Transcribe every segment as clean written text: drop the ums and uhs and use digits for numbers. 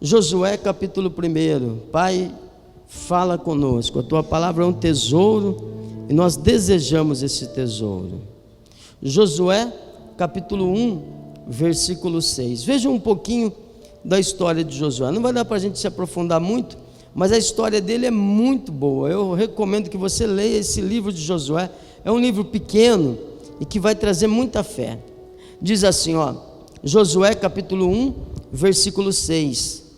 Josué capítulo 1. Pai, fala conosco, a tua palavra é um tesouro e nós desejamos esse tesouro. Josué capítulo 1, versículo 6. Veja um pouquinho da história de Josué. Não vai dar para a gente se aprofundar muito, mas a história dele é muito boa. Eu recomendo que você leia esse livro de Josué. É um livro pequeno e que vai trazer muita fé. Diz assim, Josué capítulo 1, versículo 6.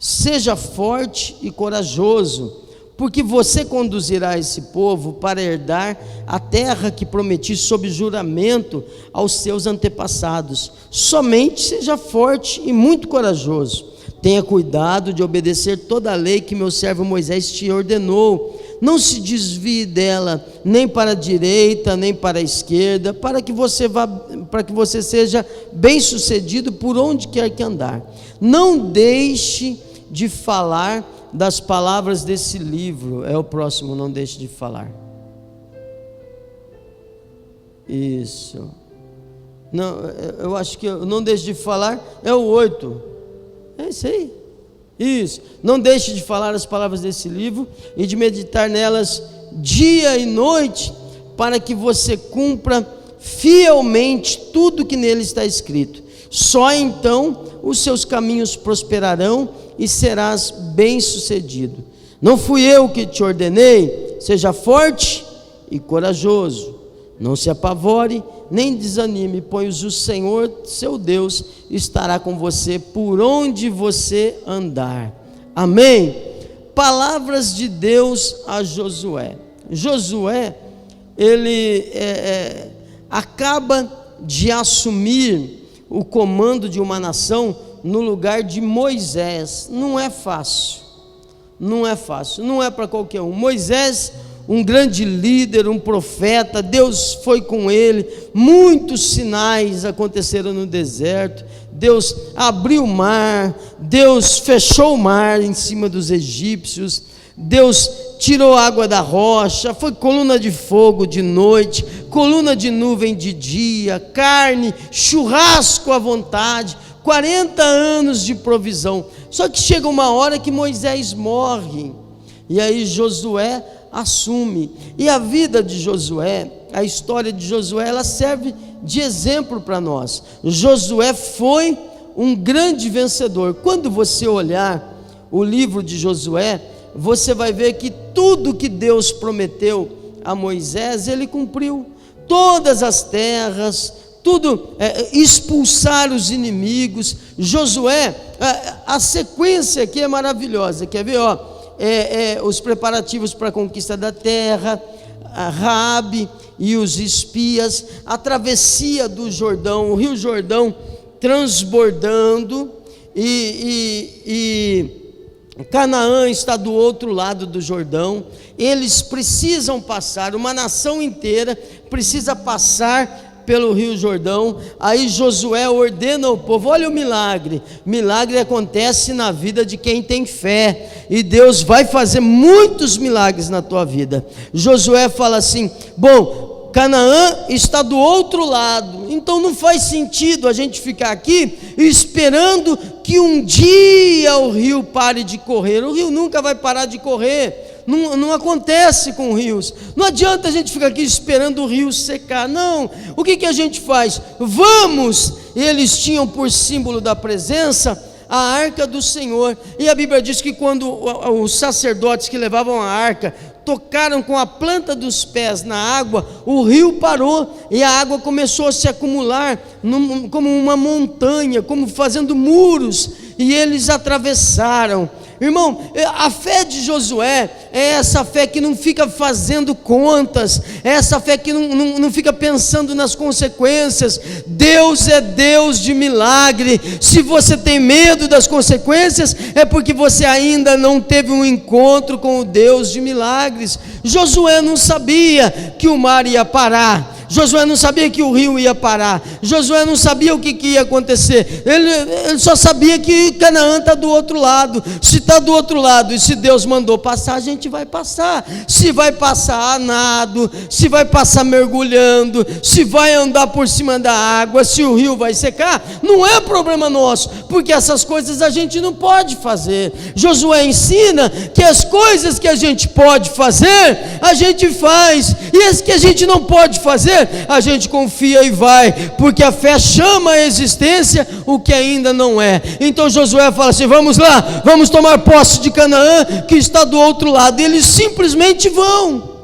Seja forte e corajoso, porque você conduzirá esse povo para herdar a terra que prometi sob juramento aos seus antepassados. Somente seja forte e muito corajoso. Tenha cuidado de obedecer toda a lei que meu servo Moisés te ordenou. Não se desvie dela, nem para a direita, nem para a esquerda, para que você seja bem-sucedido por onde quer que andar. Não deixe de falar das palavras desse livro. É o próximo, não deixe de falar. Isso. Não, eu acho que não deixe de falar é o 8. É isso aí. Isso. Não deixe de falar as palavras desse livro e de meditar nelas dia e noite, para que você cumpra fielmente tudo que nele está escrito. Só então os seus caminhos prosperarão e serás bem-sucedido. Não fui eu que te ordenei? Seja forte e corajoso. Não se apavore, nem desanime, pois o Senhor, seu Deus, estará com você por onde você andar. Amém? Palavras de Deus a Josué. Josué, ele acaba de assumir o comando de uma nação no lugar de Moisés. Não é fácil, não é para qualquer um. Moisés, um grande líder, um profeta, Deus foi com ele, muitos sinais aconteceram no deserto. Deus abriu o mar, Deus fechou o mar em cima dos egípcios, Deus tirou a água da rocha, foi coluna de fogo de noite, coluna de nuvem de dia, carne, churrasco à vontade, 40 anos de provisão. Só que chega uma hora que Moisés morre, e aí Josué assume. E a vida de Josué, a história de Josué, ela serve de exemplo para nós. Josué foi um grande vencedor. Quando você olhar o livro de Josué, você vai ver que tudo que Deus prometeu a Moisés, ele cumpriu. Todas as terras, tudo, expulsar os inimigos. Josué, a sequência aqui é maravilhosa. Quer ver? Os preparativos para a conquista da terra, a Raabe e os espias, a travessia do Jordão, o rio Jordão transbordando, e Canaã está do outro lado do Jordão. Eles precisam passar, uma nação inteira precisa passar pelo rio Jordão. Aí Josué ordena ao povo, olha o milagre acontece na vida de quem tem fé, e Deus vai fazer muitos milagres na tua vida. Josué fala assim, bom, Canaã está do outro lado, então não faz sentido a gente ficar aqui esperando que um dia o rio pare de correr. O rio nunca vai parar de correr. Não acontece com rios. Não adianta a gente ficar aqui esperando o rio secar. Não, o que a gente faz? Vamos! Eles tinham por símbolo da presença a arca do Senhor, e a Bíblia diz que quando os sacerdotes que levavam a arca tocaram com a planta dos pés na água, o rio parou, e a água começou a se acumular como uma montanha, como fazendo muros, e eles atravessaram. Irmão, a fé de Josué é essa fé que não fica fazendo contas, é essa fé que não fica pensando nas consequências. Deus é Deus de milagre. Se você tem medo das consequências, é porque você ainda não teve um encontro com o Deus de milagres. Josué não sabia que o mar ia parar. Josué não sabia que o rio ia parar, Josué não sabia o que ia acontecer, ele só sabia que Canaã está do outro lado. Se está do outro lado e se Deus mandou passar, a gente vai passar. Se vai passar a nado, se vai passar mergulhando, se vai andar por cima da água, se o rio vai secar, não é problema nosso, porque essas coisas a gente não pode fazer. Josué ensina que as coisas que a gente pode fazer, a gente faz, e as que a gente não pode fazer, a gente confia e vai, porque a fé chama à existência o que ainda não é. Então Josué fala assim: vamos lá, vamos tomar posse de Canaã, que está do outro lado. E eles simplesmente vão,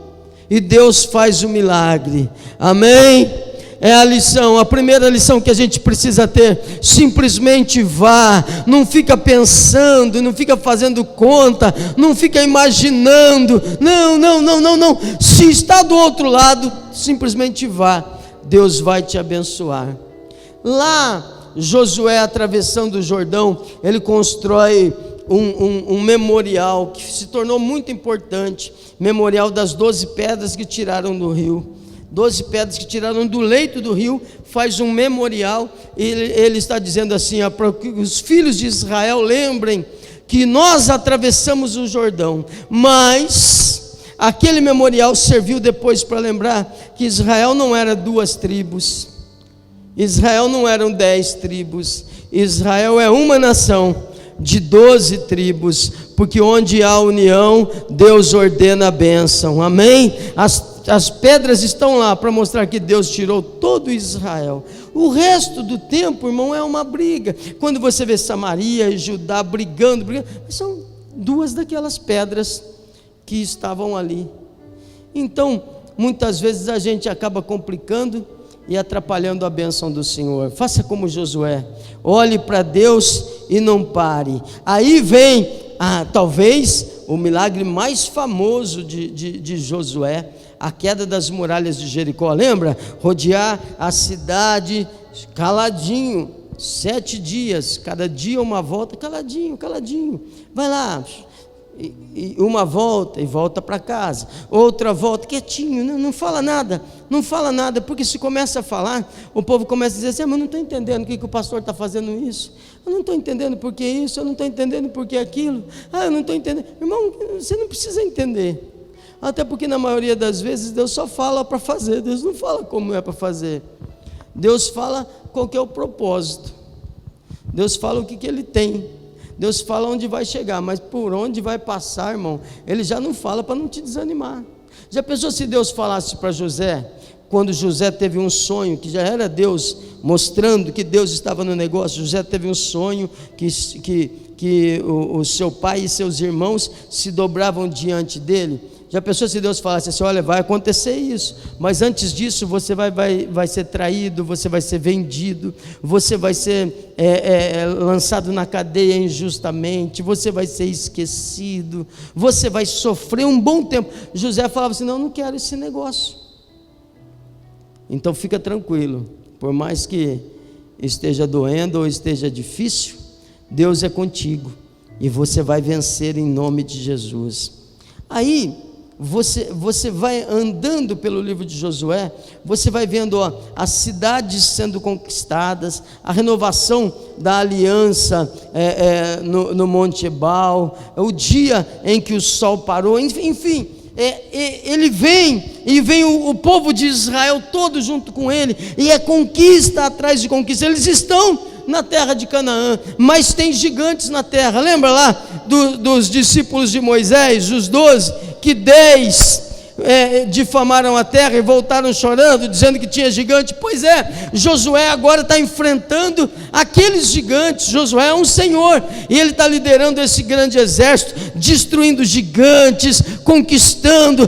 e Deus faz o milagre. Amém? É a lição, a primeira lição que a gente precisa ter: simplesmente vá, não fica pensando, não fica fazendo conta, não fica imaginando, não, se está do outro lado, simplesmente vá, Deus vai te abençoar. Lá, Josué atravessando o Jordão, ele constrói um memorial que se tornou muito importante, memorial das 12 pedras que tiraram do rio. 12 pedras que tiraram do leito do rio, faz um memorial. Ele está dizendo assim, para que os filhos de Israel lembrem que nós atravessamos o Jordão, mas aquele memorial serviu depois para lembrar que Israel não era 2 tribos, Israel não eram 10 tribos, Israel é uma nação de 12 tribos, porque onde há união, Deus ordena a bênção. Amém? As pedras estão lá para mostrar que Deus tirou todo Israel. O resto do tempo, irmão, é uma briga. Quando você vê Samaria e Judá brigando, são 2 daquelas pedras que estavam ali. Então, muitas vezes a gente acaba complicando e atrapalhando a bênção do Senhor. Faça como Josué, olhe para Deus e não pare. Aí vem, talvez, o milagre mais famoso de Josué, a queda das muralhas de Jericó. Lembra? Rodear a cidade caladinho, 7 dias, cada dia uma volta, caladinho, vai lá, e uma volta e volta para casa, outra volta, quietinho, não fala nada, porque se começa a falar, o povo começa a dizer assim: mas não estou entendendo o que o pastor está fazendo isso, eu não estou entendendo por que isso, eu não estou entendendo por que aquilo, eu não estou entendendo. Irmão, você não precisa entender, até porque na maioria das vezes Deus só fala para fazer, Deus não fala como é para fazer, Deus fala qual que é o propósito, Deus fala o que Ele tem, Deus fala onde vai chegar, mas por onde vai passar, irmão, Ele já não fala para não te desanimar. Já pensou se Deus falasse para José, quando José teve um sonho, que já era Deus mostrando que Deus estava no negócio? José teve um sonho que o seu pai e seus irmãos se dobravam diante dele. Já pensou se Deus falasse assim: olha, vai acontecer isso, mas antes disso você vai ser traído, você vai ser vendido, você vai ser lançado na cadeia injustamente, você vai ser esquecido, você vai sofrer um bom tempo. José falava assim: não quero esse negócio. Então fica tranquilo, por mais que esteja doendo ou esteja difícil, Deus é contigo e você vai vencer em nome de Jesus. Aí você vai andando pelo livro de Josué, você vai vendo as cidades sendo conquistadas, a renovação da aliança no Monte Ebal, o dia em que o sol parou, enfim, ele vem, e vem o povo de Israel todo junto com ele, e é conquista atrás de conquista. Eles estão na terra de Canaã, mas tem gigantes na terra. Lembra lá dos discípulos de Moisés, os 12, que 10 difamaram a terra e voltaram chorando, dizendo que tinha gigante? Pois é, Josué agora está enfrentando aqueles gigantes. Josué é um senhor, e ele está liderando esse grande exército, destruindo gigantes, conquistando.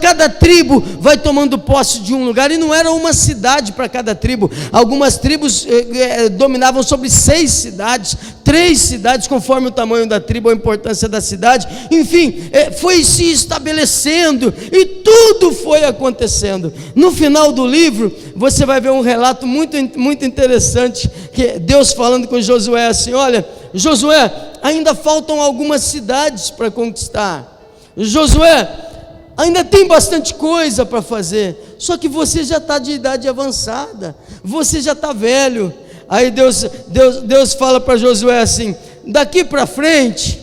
Cada tribo vai tomando posse de um lugar, e não era uma cidade para cada tribo. Algumas tribos dominavam sobre 6 cidades, 3 cidades, conforme o tamanho da tribo, a importância da cidade. Enfim, foi se estabelecendo, e tudo foi acontecendo. No final do livro, você vai ver um relato muito, muito interessante, que Deus falando com Josué assim: olha, Josué, ainda faltam algumas cidades para conquistar. Josué, ainda tem bastante coisa para fazer, só que você já está de idade avançada, você já está velho. Aí Deus fala para Josué assim: daqui para frente,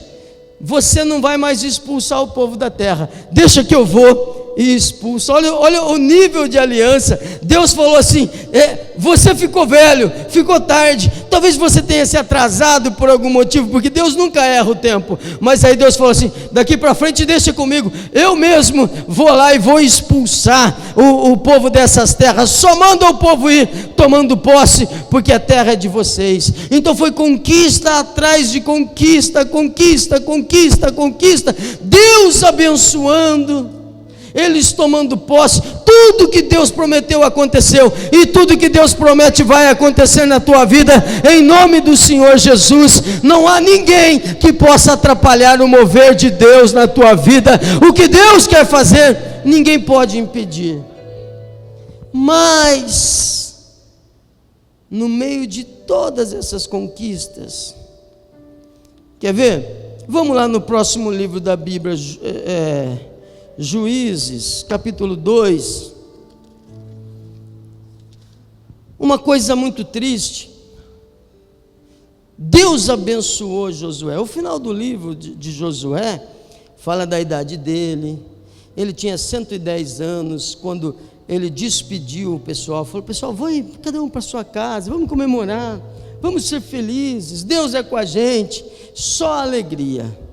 você não vai mais expulsar o povo da terra, deixa que eu vou e expulso. Olha o nível de aliança. Deus falou assim: você ficou velho, ficou tarde, talvez você tenha se atrasado por algum motivo, porque Deus nunca erra o tempo, mas aí Deus falou assim: daqui para frente deixa comigo, eu mesmo vou lá e vou expulsar o povo dessas terras, só manda o povo ir tomando posse, porque a terra é de vocês. Então foi conquista atrás de conquista, Deus abençoando, eles tomando posse. Tudo que Deus prometeu aconteceu, e tudo que Deus promete vai acontecer na tua vida, em nome do Senhor Jesus. Não há ninguém que possa atrapalhar o mover de Deus na tua vida. O que Deus quer fazer, ninguém pode impedir. Mas no meio de todas essas conquistas, quer ver? Vamos lá no próximo livro da Bíblia, Juízes, capítulo 2. Uma coisa muito triste. Deus abençoou Josué. O final do livro de Josué fala da idade dele. Ele tinha 110 anos quando ele despediu o pessoal. Falou: pessoal, vai cada um para sua casa, vamos comemorar, vamos ser felizes, Deus é com a gente, só alegria.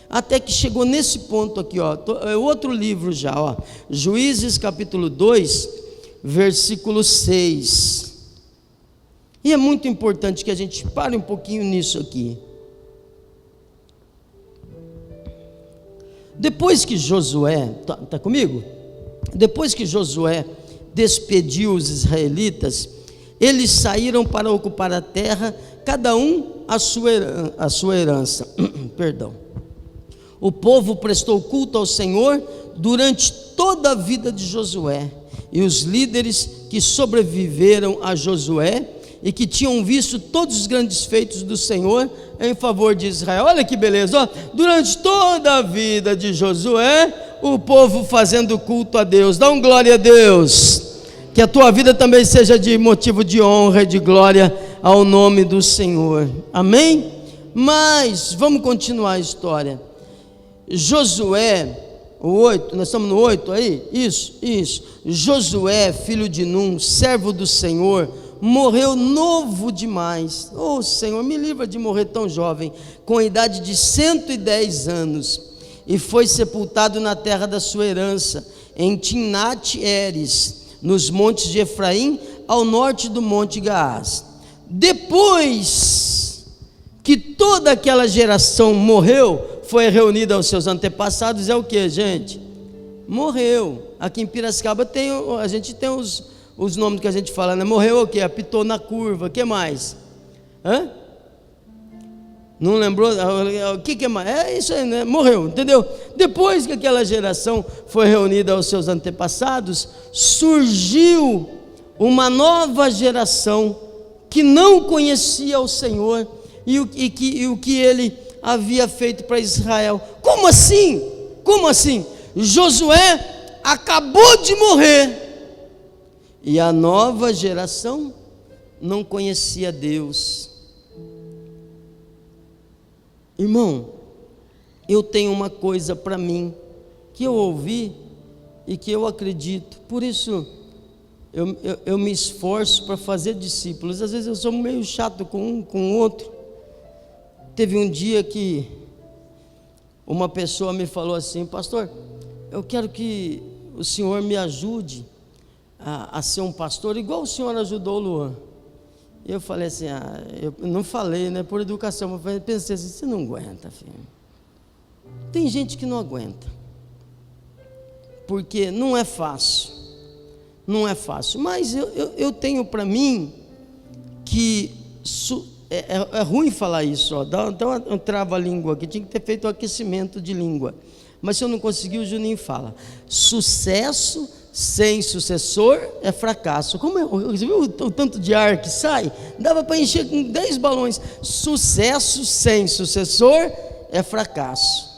Até que chegou nesse ponto aqui, é outro livro já, Juízes capítulo 2, versículo 6. E é muito importante que a gente pare um pouquinho nisso aqui. Depois que Josué, está comigo? Depois que Josué despediu os israelitas, eles saíram para ocupar a terra, cada um a sua herança. Perdão. O povo prestou culto ao Senhor durante toda a vida de Josué, e os líderes que sobreviveram a Josué e que tinham visto todos os grandes feitos do Senhor em favor de Israel. Olha que beleza, durante toda a vida de Josué, o povo fazendo culto a Deus. Dá um glória a Deus. Que a tua vida também seja de motivo de honra e de glória ao nome do Senhor. Amém? Mas vamos continuar a história. Josué, o 8, nós estamos no 8 aí? Isso. Josué, filho de Num, servo do Senhor, morreu novo demais. Oh Senhor, me livra de morrer tão jovem, com a idade de 110 anos, e foi sepultado na terra da sua herança, em Timnat-Heres, nos montes de Efraim, ao norte do monte Gaás. Depois que toda aquela geração morreu, foi reunida aos seus antepassados, é o que, gente? Morreu. Aqui em Piracicaba a gente tem os nomes que a gente fala, né? Morreu o que? Apitou na curva, o que mais? Não lembrou? O que mais? É isso aí, né? Morreu, entendeu? Depois que aquela geração foi reunida aos seus antepassados, surgiu uma nova geração que não conhecia o Senhor e o que ele havia feito para Israel. Como assim? Josué acabou de morrer e a nova geração não conhecia Deus. Irmão, eu tenho uma coisa para mim que eu ouvi e que eu acredito, por isso eu me esforço para fazer discípulos. Às vezes eu sou meio chato com um, com o outro. Teve um dia que uma pessoa me falou assim: pastor, eu quero que o senhor me ajude a ser um pastor, igual o senhor ajudou o Luan. E eu falei assim, eu não falei, né, por educação, mas pensei assim: você não aguenta, filho. Tem gente que não aguenta, porque não é fácil, mas eu tenho para mim que é ruim falar isso, dá uma trava-língua aqui, tinha que ter feito um aquecimento de língua, mas se eu não conseguir, o Juninho fala: sucesso sem sucessor é fracasso. Como você viu o tanto de ar que sai? Dava para encher com 10 balões. Sucesso sem sucessor é fracasso.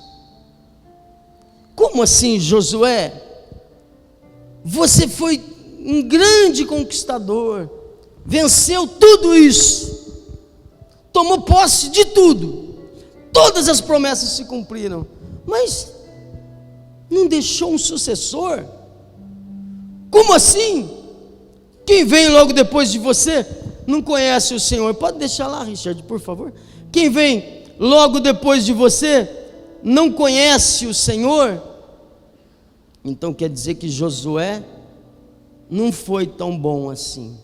Como assim, Josué? Você foi um grande conquistador, venceu tudo isso, tomou posse de tudo, todas as promessas se cumpriram, mas não deixou um sucessor? Como assim? Quem vem logo depois de você não conhece o Senhor? Pode deixar lá, Richard, por favor. Quem vem logo depois de você não conhece o Senhor? Então quer dizer que Josué não foi tão bom assim,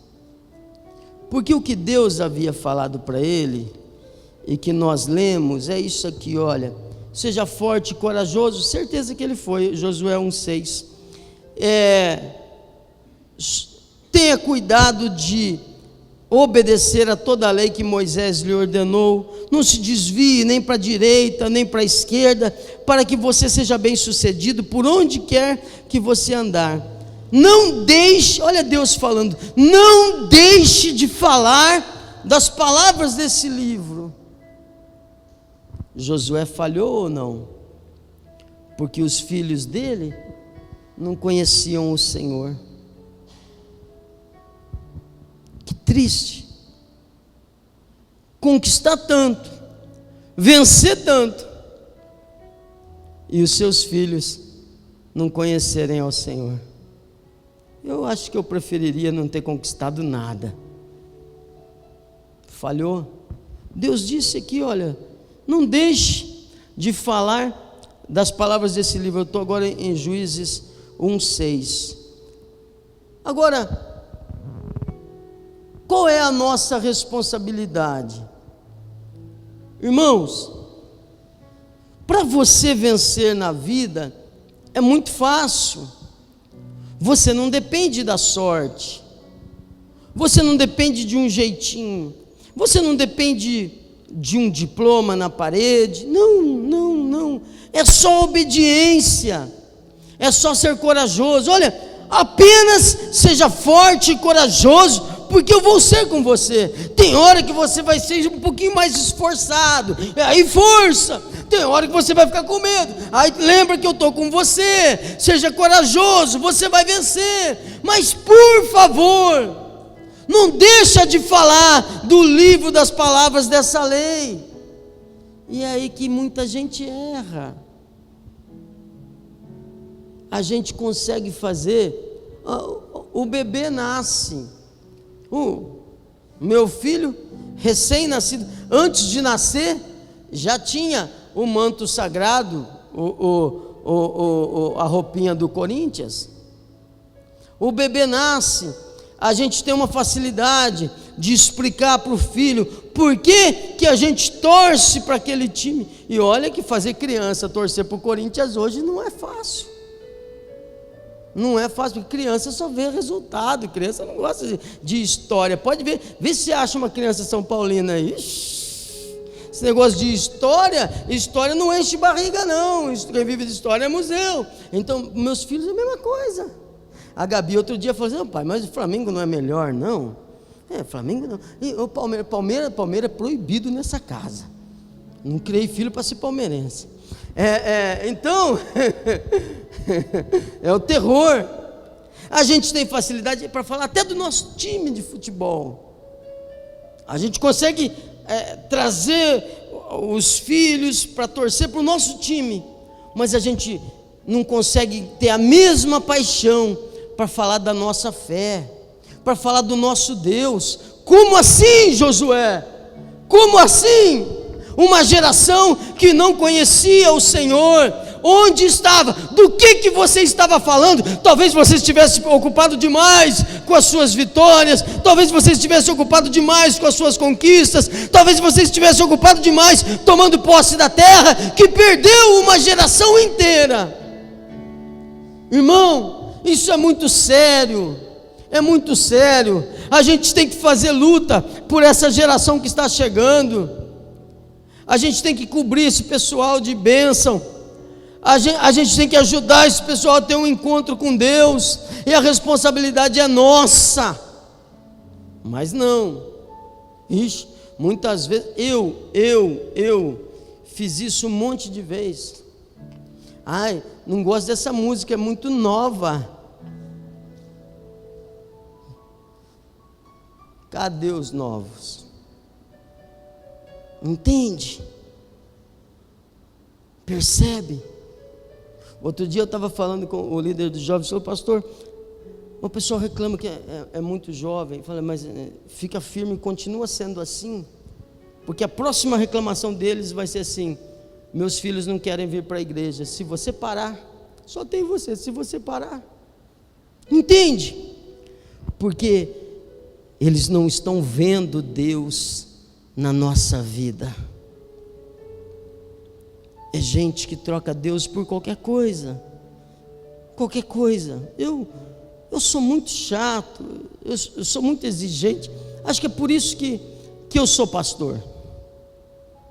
porque o que Deus havia falado para ele, e que nós lemos, é isso aqui, olha: seja forte e corajoso. Certeza que ele foi, Josué 1,6. Tenha cuidado de obedecer a toda a lei que Moisés lhe ordenou, não se desvie nem para a direita, nem para a esquerda, para que você seja bem sucedido por onde quer que você andar. Não deixe, olha Deus falando, não deixe de falar das palavras desse livro. Josué falhou ou não? Porque os filhos dele não conheciam o Senhor. Que triste, conquistar tanto, vencer tanto, e os seus filhos não conhecerem ao Senhor. Eu acho que eu preferiria não ter conquistado nada. Falhou. Deus disse aqui, olha, não deixe de falar das palavras desse livro. Eu estou agora em Juízes 1,6. Agora, qual é a nossa responsabilidade? Irmãos, para você vencer na vida é muito fácil. Você não depende da sorte, você não depende de um jeitinho, você não depende de um diploma na parede. Não, é só obediência, é só ser corajoso. Olha, apenas seja forte e corajoso, porque eu vou ser com você. Tem hora que você vai ser um pouquinho mais esforçado, aí força. Tem hora que você vai ficar com medo, aí lembra que eu estou com você. Seja corajoso, você vai vencer. Mas por favor, não deixa de falar do livro das palavras dessa lei. E é aí que muita gente erra. A gente consegue fazer, o bebê nasce, o meu filho recém-nascido, antes de nascer, já tinha o manto sagrado, a roupinha do Corinthians. O bebê nasce, a gente tem uma facilidade de explicar para o filho por que a gente torce para aquele time. E olha que fazer criança torcer para o Corinthians hoje não é fácil. Não é fácil, porque criança só vê resultado, criança não gosta de história. Pode ver se acha uma criança São Paulina aí. Esse negócio de história não enche barriga não. Quem vive de história é museu. Então, meus filhos é a mesma coisa. A Gabi outro dia falou assim: pai, mas o Flamengo não é melhor não? Flamengo não. E o Palmeiras é proibido nessa casa. Não criei filho para ser palmeirense. Então, é o terror. A gente tem facilidade para falar até do nosso time de futebol. A gente consegue trazer os filhos para torcer para o nosso time, mas a gente não consegue ter a mesma paixão para falar da nossa fé, para falar do nosso Deus. Como assim, Josué? Como assim? Uma geração que não conhecia o Senhor, onde estava? Do que você estava falando? Talvez você estivesse ocupado demais com as suas vitórias, talvez você estivesse ocupado demais com as suas conquistas, talvez você estivesse ocupado demais tomando posse da terra, que perdeu uma geração inteira. Irmão, isso é muito sério. É muito sério. A gente tem que fazer luta por essa geração que está chegando. A gente tem que cobrir esse pessoal de bênção. A gente tem que ajudar esse pessoal a ter um encontro com Deus. E a responsabilidade é nossa. Mas não. Ixi, muitas vezes eu fiz isso um monte de vezes. Ai, não gosto dessa música, é muito nova. Cadê os novos? Entende? Percebe? Outro dia eu estava falando com o líder dos jovens, falou: pastor, o pessoal reclama que é muito jovem. Eu falei: mas fica firme, continua sendo assim, porque a próxima reclamação deles vai ser assim: meus filhos não querem vir para a igreja. Se você parar, só tem você, se você parar. Entende? Porque eles não estão vendo Deus na nossa vida. É gente que troca Deus por qualquer coisa. Qualquer coisa. Eu sou muito chato, eu sou muito exigente. Acho que é por isso que eu sou pastor.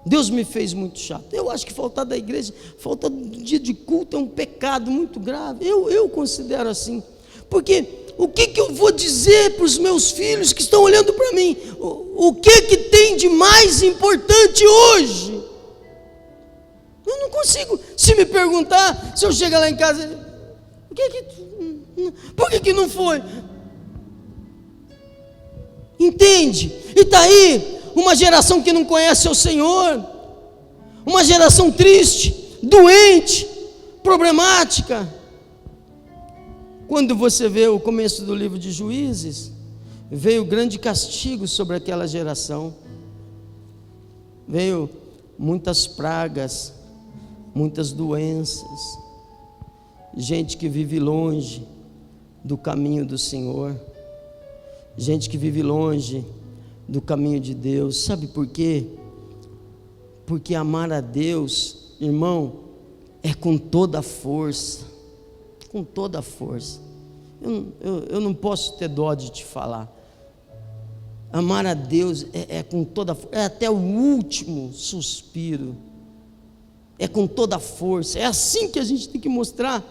Deus me fez muito chato. Eu acho que faltar da igreja, faltar do dia de culto é um pecado muito grave. Eu considero assim. Porque o que eu vou dizer para os meus filhos que estão olhando para mim? O que tem de mais importante hoje? Eu não consigo. Se me perguntar, se eu chegar lá em casa, por que não foi? Entende? E está aí uma geração que não conhece o Senhor, uma geração triste, doente, problemática. Quando você vê o começo do livro de Juízes, veio grande castigo sobre aquela geração, veio muitas pragas, muitas doenças, gente que vive longe do caminho do Senhor, gente que vive longe do caminho de Deus. Sabe por quê? Porque amar a Deus, irmão, é com toda a força, com toda a força. Eu não posso ter dó de te falar. Amar a Deus é com toda a força, é até o último suspiro, é com toda a força. É assim que a gente tem que mostrar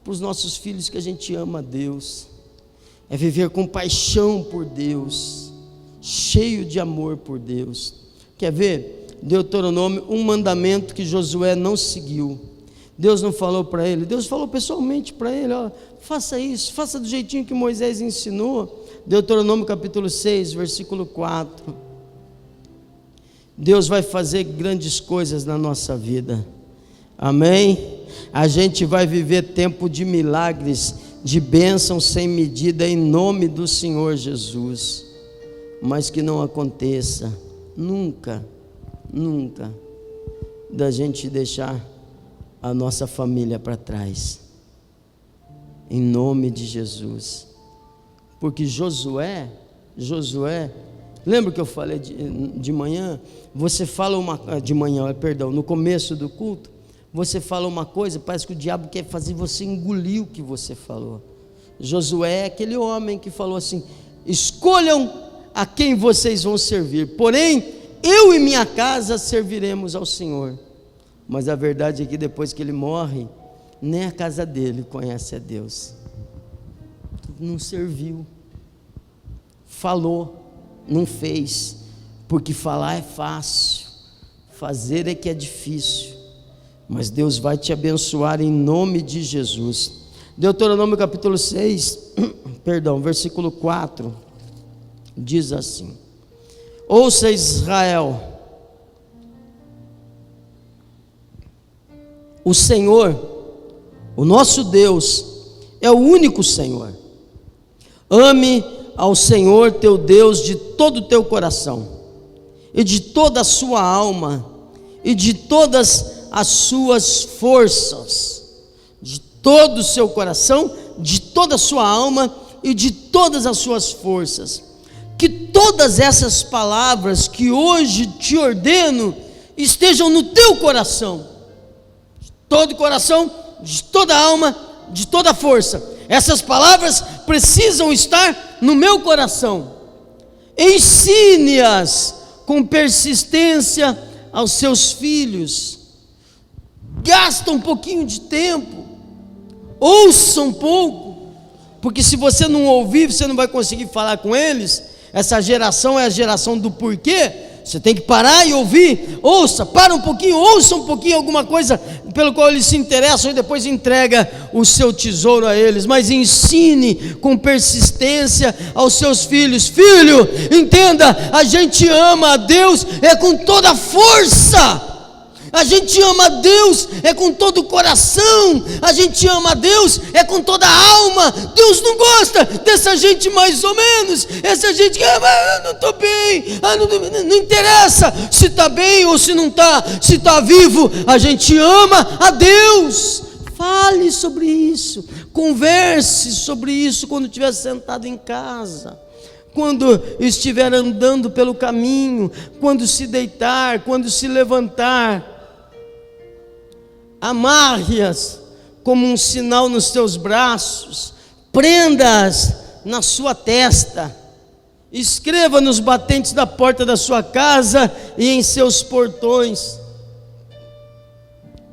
para os nossos filhos que a gente ama a Deus. É viver com paixão por Deus, cheio de amor por Deus. Quer ver? Deuteronômio, um mandamento que Josué não seguiu. Deus não falou para ele, Deus falou pessoalmente para ele: ó, faça isso, faça do jeitinho que Moisés ensinou. Deuteronômio capítulo 6, versículo 4. Deus vai fazer grandes coisas na nossa vida, amém? A gente vai viver tempo de milagres, de bênção sem medida, em nome do Senhor Jesus. Mas que não aconteça nunca, nunca, da gente deixar a nossa família para trás, em nome de Jesus. Porque Josué, lembra que eu falei de manhã? Você fala no começo do culto, você fala uma coisa, parece que o diabo quer fazer você engolir o que você falou. Josué é aquele homem que falou assim: escolham a quem vocês vão servir, porém eu e minha casa serviremos ao Senhor. Mas a verdade é que depois que ele morre, nem a casa dele conhece a Deus. Não serviu, falou, não fez, porque falar é fácil, fazer é que é difícil. Mas Deus vai te abençoar em nome de Jesus. Deuteronômio capítulo 6, versículo 4, diz assim: ouça Israel, o Senhor, o nosso Deus, é o único Senhor. Ame ao Senhor teu Deus de todo o teu coração, e de toda a sua alma, e de todas as suas forças, de todo o seu coração, de toda a sua alma e de todas as suas forças. Que todas essas palavras que hoje te ordeno estejam no teu coração, de todo o coração, de toda a alma, de toda a força. Essas palavras precisam estar no meu coração. Ensine-as com persistência aos seus filhos. Gasta um pouquinho de tempo, ouça um pouco, porque se você não ouvir, você não vai conseguir falar com eles. Essa geração é a geração do porquê. Você tem que parar e ouvir. Ouça, para um pouquinho, ouça um pouquinho alguma coisa pelo qual eles se interessam e depois entrega o seu tesouro a eles. Mas ensine com persistência aos seus filhos: filho, entenda, a gente ama a Deus com toda a força. A gente ama a Deus com todo o coração, a gente ama a Deus com toda a alma. Deus não gosta dessa gente mais ou menos, essa gente que não estou bem, não interessa se está bem ou se não está, se está vivo. A gente ama a Deus. Fale sobre isso, converse sobre isso quando estiver sentado em casa, quando estiver andando pelo caminho, quando se deitar, quando se levantar. Amarre-as como um sinal nos seus braços, prenda-as na sua testa, escreva nos batentes da porta da sua casa e em seus portões.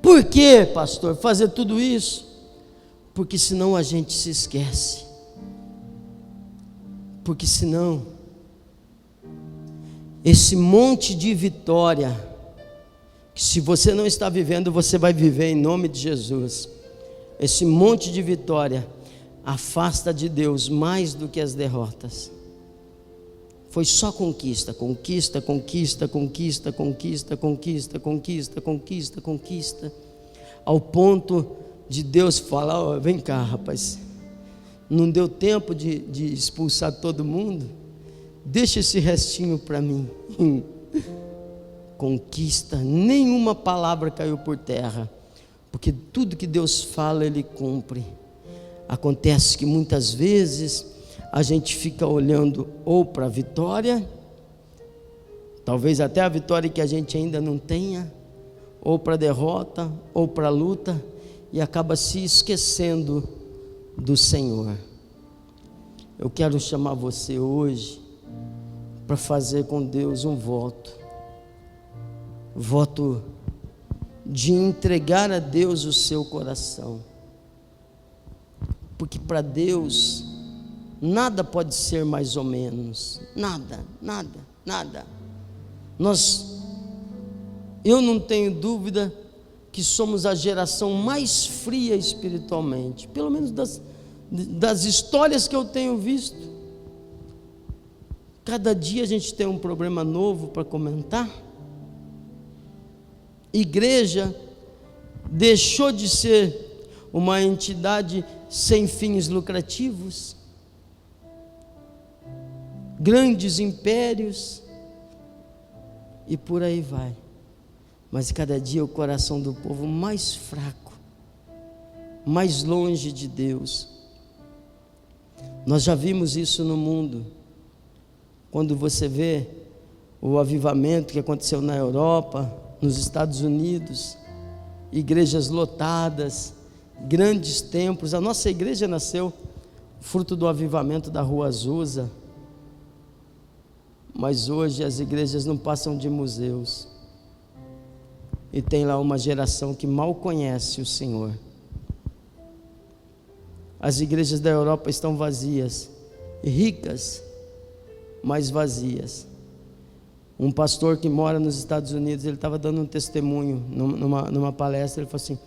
Por que, pastor, fazer tudo isso? Porque senão a gente se esquece, porque senão esse monte de vitória, que se você não está vivendo, você vai viver em nome de Jesus. Esse monte de vitória afasta de Deus mais do que as derrotas. Foi só conquista, conquista, conquista, conquista, conquista, conquista, conquista, conquista, conquista, ao ponto de Deus falar: ó, vem cá, rapaz, não deu tempo de expulsar todo mundo? Deixa esse restinho para mim. Conquista, nenhuma palavra caiu por terra, porque tudo que Deus fala, Ele cumpre. Acontece que muitas vezes a gente fica olhando ou para a vitória, talvez até a vitória que a gente ainda não tenha, ou para a derrota, ou para a luta, e acaba se esquecendo do Senhor. Eu quero chamar você hoje para fazer com Deus um voto de entregar a Deus o seu coração, porque para Deus nada pode ser mais ou menos, nada. Eu não tenho dúvida que somos a geração mais fria espiritualmente, pelo menos das histórias que eu tenho visto. Cada dia a gente tem um problema novo para comentar. Igreja deixou de ser uma entidade sem fins lucrativos, grandes impérios e por aí vai. Mas cada dia o coração do povo mais fraco, mais longe de Deus. Nós já vimos isso no mundo. Quando você vê o avivamento que aconteceu na Europa, nos Estados Unidos, igrejas lotadas, grandes templos. A nossa igreja nasceu fruto do avivamento da Rua Azusa, mas hoje as igrejas não passam de museus, e tem lá uma geração que mal conhece o Senhor. As igrejas da Europa estão vazias, ricas, mas vazias. Um pastor que mora nos Estados Unidos, ele estava dando um testemunho numa palestra. Ele falou assim: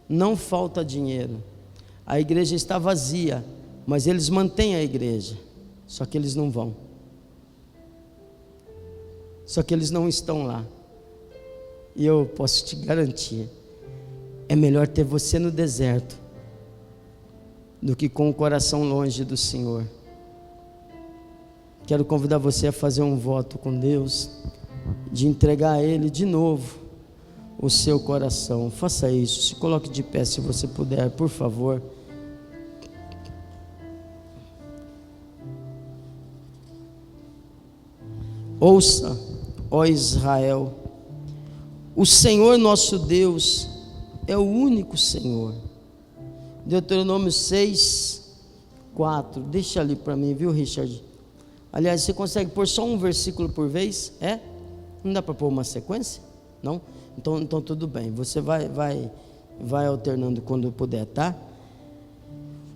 não falta dinheiro, a igreja está vazia, mas eles mantêm a igreja, só que eles não vão, só que eles não estão lá. E eu posso te garantir, é melhor ter você no deserto do que com o coração longe do Senhor. Quero convidar você a fazer um voto com Deus, de entregar a Ele de novo o seu coração. Faça isso, se coloque de pé se você puder, por favor. Ouça, ó Israel, o Senhor nosso Deus é o único Senhor. Deuteronômio 6:4. Deixa ali para mim, viu, Richard? Aliás, você consegue pôr só um versículo por vez? É? Não dá para pôr uma sequência? Não? Então tudo bem. Você vai alternando quando puder, tá?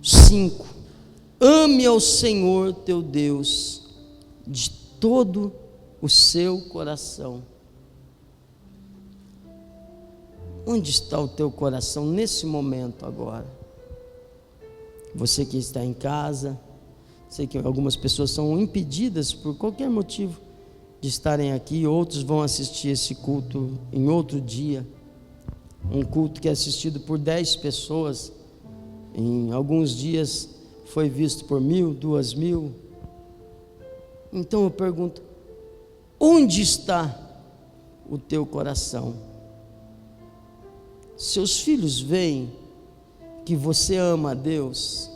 5. Ame ao Senhor teu Deus de todo o seu coração. Onde está o teu coração nesse momento agora? Você que está em casa, sei que algumas pessoas são impedidas por qualquer motivo de estarem aqui, outros vão assistir esse culto em outro dia, um culto que é assistido por 10 pessoas, em alguns dias foi visto por 1.000, 2.000. Então eu pergunto, onde está o teu coração? Seus filhos veem que você ama a Deus?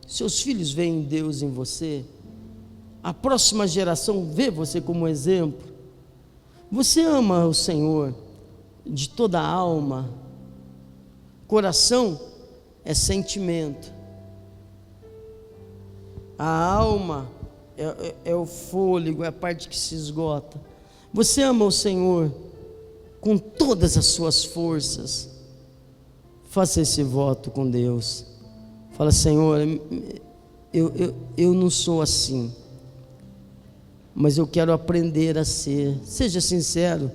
Seus filhos veem Deus em você? A próxima geração vê você como exemplo? Você ama o Senhor de toda a alma? Coração é sentimento, a alma é o fôlego, é a parte que se esgota. Você ama o Senhor com todas as suas forças? Faça esse voto com Deus. Fala: Senhor, eu não sou assim, mas eu quero aprender a ser. Seja sincero.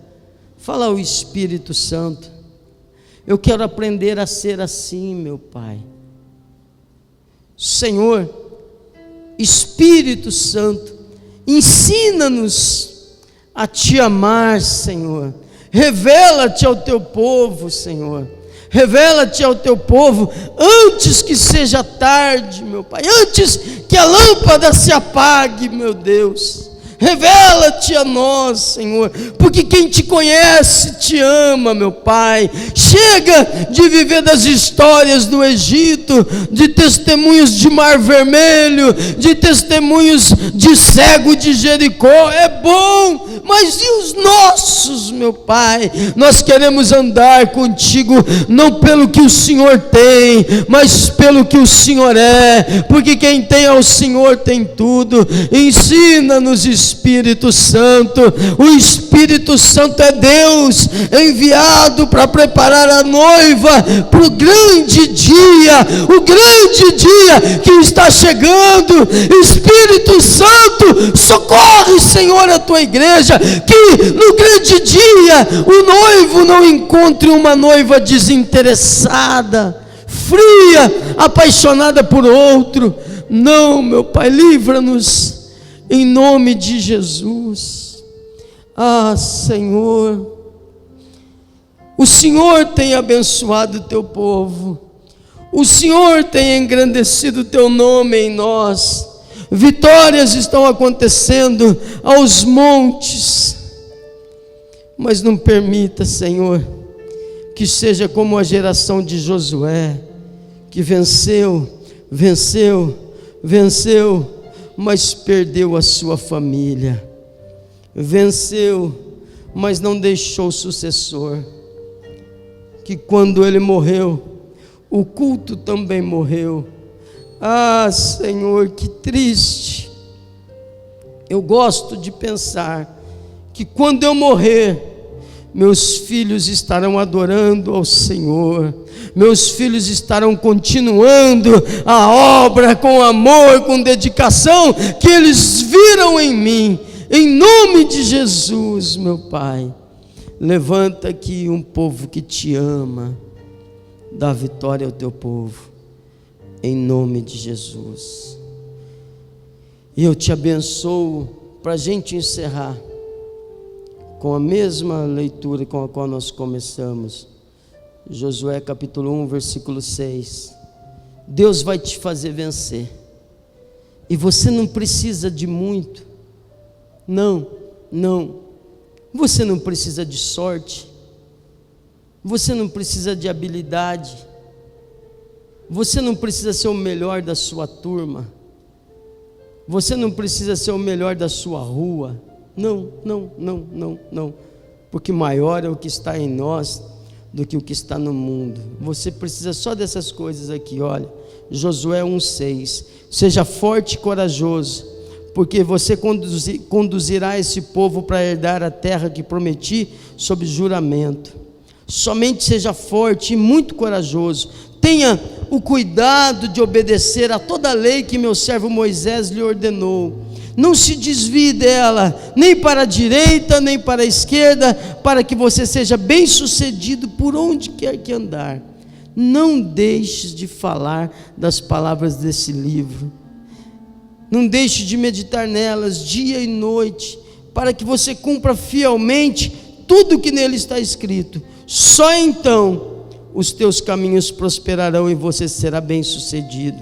Fala ao Espírito Santo: eu quero aprender a ser assim, meu Pai. Senhor, Espírito Santo, ensina-nos a Te amar, Senhor. Revela-te ao Teu povo, Senhor. Revela-te ao Teu povo antes que seja tarde, meu Pai, antes que a lâmpada se apague, meu Deus. Revela-te a nós, Senhor, porque quem Te conhece Te ama, meu Pai. Chega de viver das histórias do Egito, de testemunhos de Mar Vermelho, de testemunhos de cego de Jericó. É bom, mas e os nossos, meu Pai? Nós queremos andar contigo, não pelo que o Senhor tem, mas pelo que o Senhor é, porque quem tem ao Senhor tem tudo. Ensina-nos, Espírito Santo. O Espírito Santo é Deus enviado para preparar a noiva para o grande dia que está chegando. Espírito Santo, socorre, Senhor, a tua igreja, que no grande dia o noivo não encontre uma noiva desinteressada, fria, apaixonada por outro. Não, meu Pai, livra-nos em nome de Jesus. Ah, Senhor, o Senhor tem abençoado o Teu povo, o Senhor tem engrandecido o Teu nome em nós. Vitórias estão acontecendo aos montes, mas não permita, Senhor, que seja como a geração de Josué, que venceu, mas perdeu a sua família. Venceu, mas não deixou sucessor. Que quando ele morreu, o culto também morreu. Ah, Senhor, que triste. Eu gosto de pensar que quando eu morrer, meus filhos estarão adorando ao Senhor. Meus filhos estarão continuando a obra com amor, com dedicação que eles viram em mim. Em nome de Jesus, meu Pai, levanta aqui um povo que Te ama. Dá vitória ao Teu povo, em nome de Jesus. E eu Te abençoo, para a gente encerrar com a mesma leitura com a qual nós começamos. Josué capítulo 1, versículo 6. Deus vai te fazer vencer, e você não precisa de muito. Não, você não precisa de sorte, você não precisa de habilidade, você não precisa ser o melhor da sua turma, você não precisa ser o melhor da sua rua. Não, porque maior é o que está em nós do que o que está no mundo. Você precisa só dessas coisas aqui, olha, Josué 1,6. Seja forte e corajoso, porque você conduzirá esse povo para herdar a terra que prometi sob juramento. Somente seja forte e muito corajoso. Tenha o cuidado de obedecer a toda a lei que meu servo Moisés lhe ordenou. não se desvie dela, nem para a direita, nem para a esquerda, para que você seja bem sucedido por onde quer que andar. Não deixes de falar das palavras desse livro, não deixe de meditar nelas dia e noite, para que você cumpra fielmente tudo que nele está escrito. Só então os teus caminhos prosperarão e você será bem sucedido.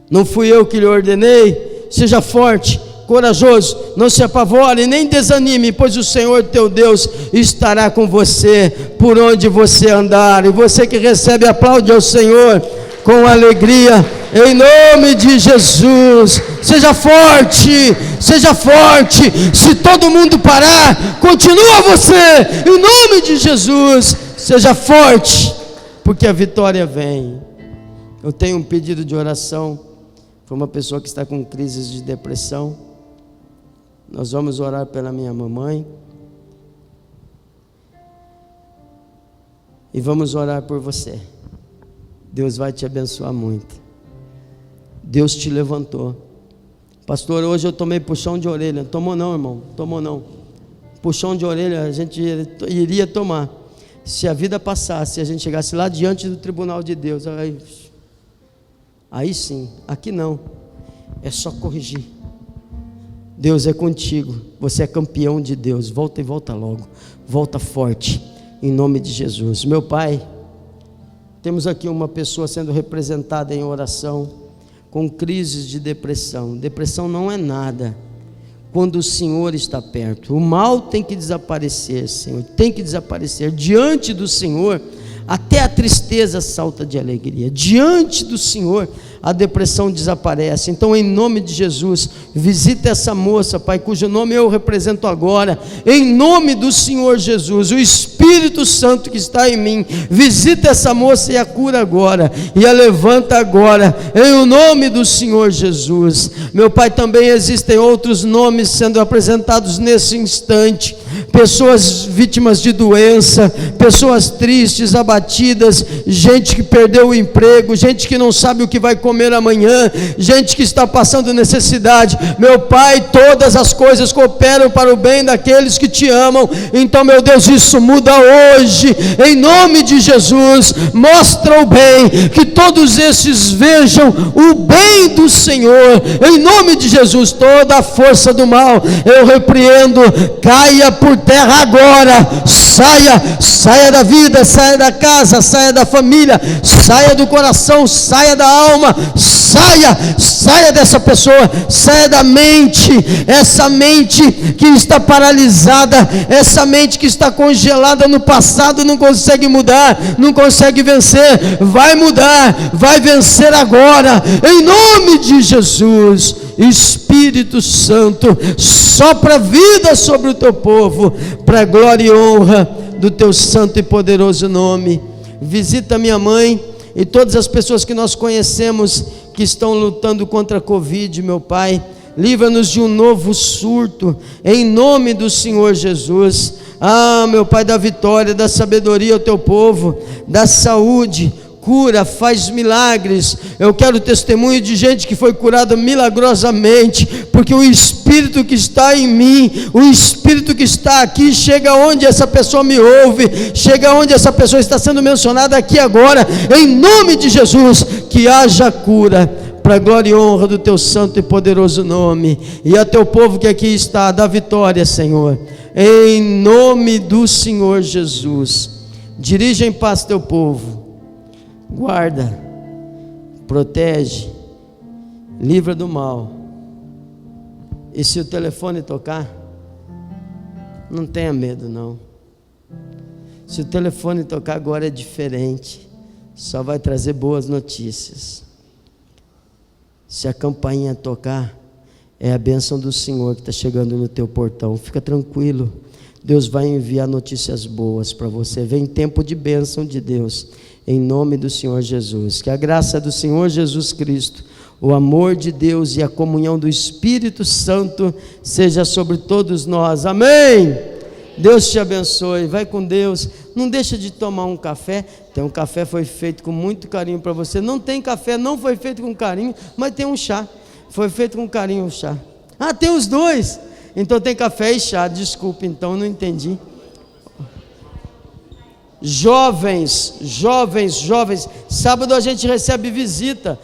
Não fui eu que lhe ordenei? Seja forte, corajoso, não se apavore, nem desanime, pois o Senhor teu Deus estará com você por onde você andar. E você que recebe, aplaude ao Senhor com alegria, em nome de Jesus. Seja forte, seja forte. Se todo mundo parar, continua você, em nome de Jesus. Seja forte, porque a vitória vem. Eu tenho um pedido de oração para uma pessoa que está com crises de depressão. Nós vamos orar pela minha mamãe e vamos orar por você. Deus vai te abençoar muito. Deus te levantou. Pastor, hoje eu tomei puxão de orelha. Tomou não, irmão, tomou não. Puxão de orelha a gente iria tomar se a vida passasse, se a gente chegasse lá diante do tribunal de Deus. Aí sim, aqui não, é só corrigir. Deus é contigo, você é campeão de Deus. Volta e volta logo, volta forte, em nome de Jesus. Meu Pai, temos aqui uma pessoa sendo representada em oração, com crises de depressão. Depressão não é nada quando o Senhor está perto. O mal tem que desaparecer, Senhor, tem que desaparecer. Diante do Senhor, até a tristeza salta de alegria. Diante do Senhor, a depressão desaparece. Então, em nome de Jesus, visita essa moça, Pai, cujo nome eu represento agora, em nome do Senhor Jesus. O Espírito Santo que está em mim, visita essa moça e a cura agora, e a levanta agora, em nome do Senhor Jesus. Meu Pai, também existem outros nomes sendo apresentados nesse instante, pessoas vítimas de doença, pessoas tristes, abatidas, gente que perdeu o emprego, gente que não sabe o que vai comer amanhã, gente que está passando necessidade. Meu Pai, todas as coisas cooperam para o bem daqueles que te amam. Então, meu Deus, isso muda hoje, em nome de Jesus. Mostra o bem, que todos esses vejam o bem do Senhor, em nome de Jesus. Toda a força do mal eu repreendo, caia por terra agora. Saia da vida, saia da casa, saia da família, saia do coração, saia da alma, saia dessa pessoa, saia da mente, essa mente que está paralisada, essa mente que está congelada no passado, não consegue mudar, não consegue vencer. Vai mudar, vai vencer agora, em nome de Jesus. Espírito Santo, sopra vida sobre o teu povo, para a glória e honra do teu santo e poderoso nome. Visita minha mãe e todas as pessoas que nós conhecemos que estão lutando contra a Covid, meu Pai. Livra-nos de um novo surto, em nome do Senhor Jesus. Meu Pai, da vitória, da sabedoria ao teu povo, da saúde, cura, faz milagres. Eu quero testemunho de gente que foi curada milagrosamente, porque o Espírito que está em mim, o Espírito que está aqui, chega onde essa pessoa me ouve, chega onde essa pessoa está sendo mencionada aqui agora, em nome de Jesus. Que haja cura, para a glória e honra do teu santo e poderoso nome. E a teu povo que aqui está, dá vitória, Senhor, em nome do Senhor Jesus. Dirige em paz teu povo, guarda, protege, livra do mal. E se o telefone tocar, não tenha medo não. Se o telefone tocar agora é diferente, só vai trazer boas notícias. Se a campainha tocar, é a bênção do Senhor que está chegando no teu portão. Fica tranquilo, Deus vai enviar notícias boas para você. Vem tempo de bênção de Deus, em nome do Senhor Jesus. Que a graça do Senhor Jesus Cristo, o amor de Deus e a comunhão do Espírito Santo seja sobre todos nós. Amém. Deus te abençoe, vai com Deus. Não deixa de tomar um café. Tem um café, foi feito com muito carinho para você. Não tem café, não foi feito com carinho, mas tem um chá, foi feito com carinho o chá. Ah, tem os dois. Então tem café e chá. Desculpe, então não entendi. Jovens. Sábado a gente recebe visita.